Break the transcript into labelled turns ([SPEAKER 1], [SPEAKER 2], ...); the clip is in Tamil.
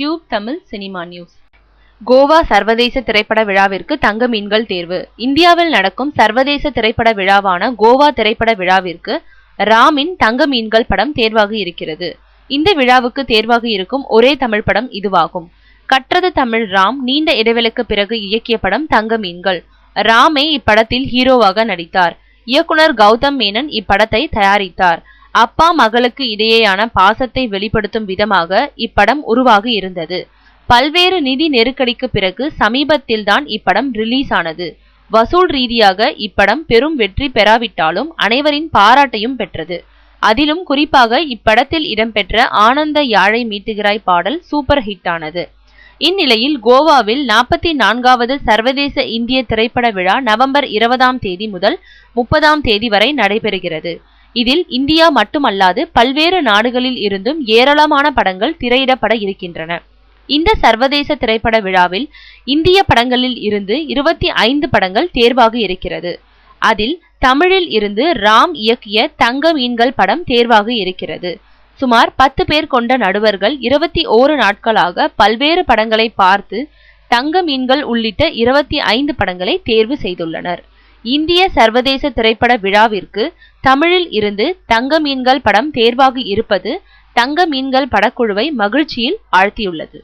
[SPEAKER 1] Tube Tamil cinema news. Goa சர்வதேச திரைப்பட விழாவிற்கு தங்க மீன்கள் தேர்வு. இந்தியாவில் நடக்கும் சர்வதேச திரைப்பட விழாவான கோவா திரைப்பட விழாவிற்கு ராமின் தங்க மீன்கள் படம் தேர்வாக இருக்கிறது. இந்த விழாவுக்கு தேர்வாக இருக்கும் ஒரே தமிழ் படம் இதுவாகும். கற்றது தமிழ் ராம் நீண்ட இடைவெளிக்கு பிறகு இயக்கிய படம் தங்க மீன்கள். ராமே இப்படத்தில் ஹீரோவாக நடித்தார். இயக்குனர் கௌதம் மேனன் இப்படத்தை தயாரித்தார். அப்பா மகளுக்கு இடையேயான பாசத்தை வெளிப்படுத்தும் விதமாக இப்படம் உருவாகி இருந்தது. பல்வேறு நிதி நெருக்கடிக்கு பிறகு சமீபத்தில்தான் இப்படம் ரிலீஸ் ஆனது. வசூல் ரீதியாக இப்படம் பெரும் வெற்றி பெறாவிட்டாலும் அனைவரின் பாராட்டையும் பெற்றது. அதிலும் குறிப்பாக இப்படத்தில் இடம்பெற்ற ஆனந்த யாழை மீட்டுகிறாய் பாடல் சூப்பர் ஹிட் ஆனது. இந்நிலையில் கோவாவில் 44வது சர்வதேச இந்திய திரைப்பட விழா நவம்பர் 20ஆம் தேதி முதல் 30ஆம் தேதி வரை நடைபெறுகிறது. இதில் இந்தியா மட்டுமல்லாது பல்வேறு நாடுகளில் இருந்தும் ஏராளமான படங்கள் திரையிடப்பட இருக்கின்றன. இந்த சர்வதேச திரைப்பட விழாவில் இந்திய படங்களில் இருந்து 25 படங்கள் தேர்வாக இருக்கிறது. அதில் தமிழில் இருந்து ராம் இயக்கிய தங்க மீன்கள் படம் தேர்வாக இருக்கிறது. சுமார் 10 பேர் கொண்ட நடுவர்கள் 21 நாட்களாக பல்வேறு படங்களை பார்த்து தங்க மீன்கள் உள்ளிட்ட 25 படங்களை தேர்வு செய்துள்ளனர். இந்திய சர்வதேச திரைப்பட விழாவிற்கு தமிழில் இருந்து தங்க மீன்கள் படம் தேர்வாக இருப்பது தங்க மீன்கள் படக்குழுவை மகிழ்ச்சியில் ஆழ்த்தியுள்ளது.